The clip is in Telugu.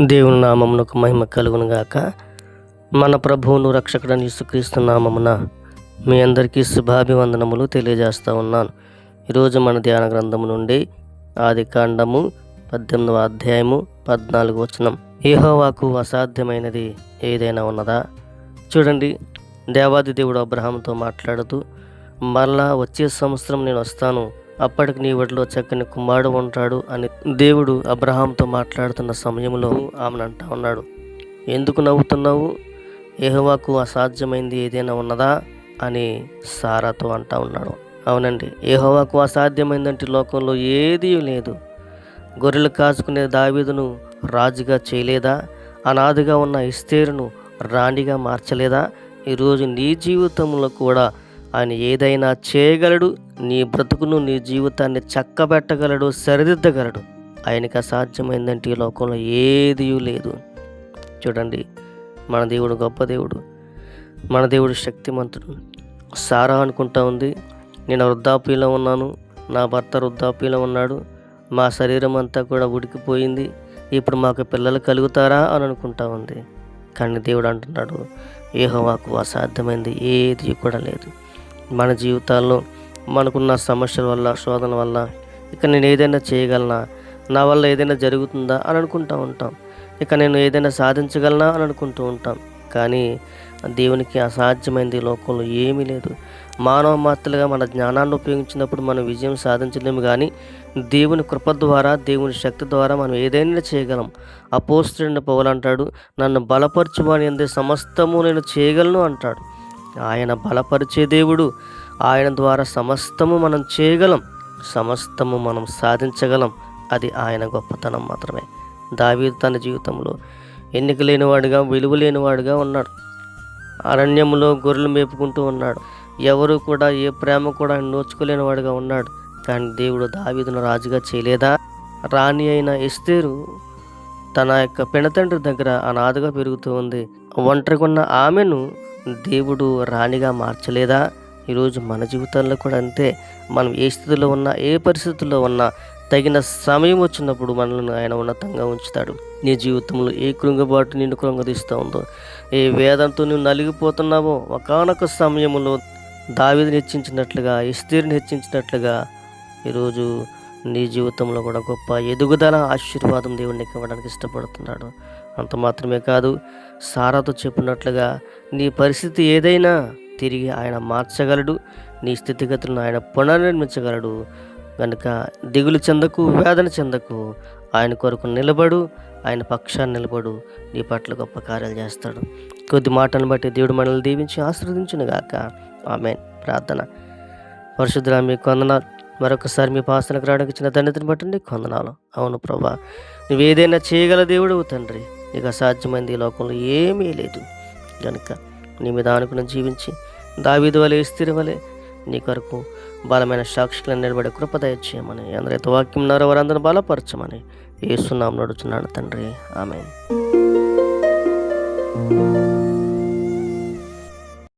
దేవుని నామమునకు మహిమ కలుగును గాక. మన ప్రభువును రక్షకుడైన యేసుక్రీస్తు నామమున మీ అందరికీ శుభాభివందనములు తెలియజేస్తూ ఉన్నాను. ఈరోజు మన ధ్యాన గ్రంథము నుండి ఆదికాండము 18వ అధ్యాయము 14వ వచనం. యెహోవాకు అసాధ్యమైనది ఏదైనా ఉన్నదా? చూడండి, దేవాది దేవుడు అబ్రహాముతో మాట్లాడుతూ, మరలా వచ్చే సంవత్సరం నేను వస్తాను, అప్పటికి నీ ఒడిలో చక్కని కుమారుడు ఉంటాడు అని దేవుడు అబ్రహాంతో మాట్లాడుతున్న సమయంలో ఆమెను అంటా ఉన్నాడు, ఎందుకు నవ్వుతున్నావు? యెహోవాకు అసాధ్యమైంది ఏదైనా ఉన్నదా అని సారాతో అంటా ఉన్నాడు. అవునండి, యెహోవాకు అసాధ్యమైందంటే లోకంలో ఏదీ లేదు. గొర్రెలు కాచుకునే దావీదును రాజుగా చేయలేదా? అనాథగా ఉన్న ఎస్తేరును రాణిగా మార్చలేదా? ఈరోజు నీ జీవితంలో కూడా ఆయన ఏదైనా చేయగలడు. నీ బ్రతుకును, నీ జీవితాన్ని చక్కబెట్టగలడు, సరిదిద్దగలడు. ఆయనకి అసాధ్యమైందంటే ఈ లోకంలో ఏదీ లేదు. చూడండి, మన దేవుడు గొప్ప దేవుడు, మన దేవుడు శక్తిమంతుడు. సారా అనుకుంటా ఉంది, నేను వృద్ధాప్యంలో ఉన్నాను, నా భర్త వృద్ధాప్యంలో ఉన్నాడు, మా శరీరం అంతా కూడా ఉడికిపోయింది, ఇప్పుడు మాకు పిల్లలు కలుగుతారా అని అనుకుంటా ఉంది. కానీ దేవుడు అంటున్నాడు, యెహోవాకు అసాధ్యమైంది ఏది కూడా లేదు. మన జీవితాల్లో మనకున్న సమస్యల వల్ల, శోధన వల్ల ఇక నేను ఏదైనా చేయగలనా, నా వల్ల ఏదైనా జరుగుతుందా అని అనుకుంటూ ఉంటాం. ఇక నేను ఏదైనా సాధించగలనా అని అనుకుంటూ ఉంటాం. కానీ దేవునికి అసాధ్యమైనది లోకంలో ఏమీ లేదు. మానవ మాత్రలుగా మన జ్ఞానాన్ని ఉపయోగించినప్పుడు మనం విజయం సాధించలేము, కానీ దేవుని కృప ద్వారా, దేవుని శక్తి ద్వారా మనం ఏదైనా చేయగలం. అపోస్తలుడైన పౌలు అంటాడు, నన్ను బలపరచువాని యందే సమస్తము నేను చేయగలను అంటాడు. ఆయన బలపరిచే దేవుడు. ఆయన ద్వారా సమస్తము మనం చేయగలం, సమస్తము మనం సాధించగలం. అది ఆయన గొప్పతనం మాత్రమే. దావీదు తన జీవితంలో ఎన్నిక లేనివాడుగా, విలువ లేనివాడుగా ఉన్నాడు. అరణ్యంలో గొర్రెలు మేపుకుంటూ ఉన్నాడు. ఎవరు కూడా, ఏ ప్రేమ కూడా నోచుకోలేని వాడుగా ఉన్నాడు. కానీ దేవుడు దావీదును రాజుగా చేయలేదా? రాణి అయిన ఎస్తేరు తన యొక్క పెనతండ్రి దగ్గర అనాథగా పెరుగుతూ ఉంది. ఒంటరిగా ఉన్న ఆమెను దేవుడు రాణిగా మార్చలేదా? ఈరోజు మన జీవితాల్లో కూడా అంతే. మనం ఏ స్థితిలో ఉన్నా, ఏ పరిస్థితుల్లో ఉన్నా, తగిన సమయం వచ్చినప్పుడు మనల్ని ఆయన ఉన్నతంగా ఉంచుతాడు. నీ జీవితంలో ఏ కృంగబాటు నిన్ను కృంగదీస్తూ ఉందో, ఏ వేదంతో నువ్వు నలిగిపోతున్నావో, ఒకానొక సమయంలో దావీదుని హెచ్చించినట్లుగా, ఎస్తేరుని హెచ్చించినట్లుగా ఈరోజు నీ జీవితంలో కూడా గొప్ప ఎదుగుదల, ఆశీర్వాదం దేవుడిని ఇవ్వడానికి ఇష్టపడుతున్నాడు. అంత మాత్రమే కాదు, సారాతో చెప్పినట్లుగా నీ పరిస్థితి ఏదైనా తిరిగి ఆయన మార్చగలడు. నీ స్థితిగతులను ఆయన పునర్నిర్మించగలడు. కనుక దిగులు చెందకు, వేదన చెందకు. ఆయన కొరకు నిలబడు, ఆయన పక్షాన్ని నిలబడు. నీ పట్ల గొప్ప కార్యాలు చేస్తాడు. కొద్ది మాటలను బట్టి దేవుడు మనల్ని దీవించి ఆశీర్వదించునుగాక. ఆమేన్. ప్రార్థన. పరిశుద్ధుడా, మీకు వందనాలు. మరొకసారి మీ పాసనకు రావడానికి ఇచ్చిన ధన్యతను బట్టి నీకు వందనాలు. అవును ప్రభా, నువ్వు ఏదైనా చేయగల దేవుడు తండ్రి. నీకు అసాధ్యమైంది ఈ లోకంలో ఏమీ లేదు. కనుక నీ మీద ఆనుకుని జీవించి దావీదు వలె, ఎస్తేరు వలె నీ కొరకు బలమైన సాక్షులను నిలబడే కృప దయచేయమని, అందరైతే వాక్యం ఉన్నారో వారందరూ బలపరచమని యేసు నామమున అడుగుచున్నాను తండ్రి. ఆమేన్.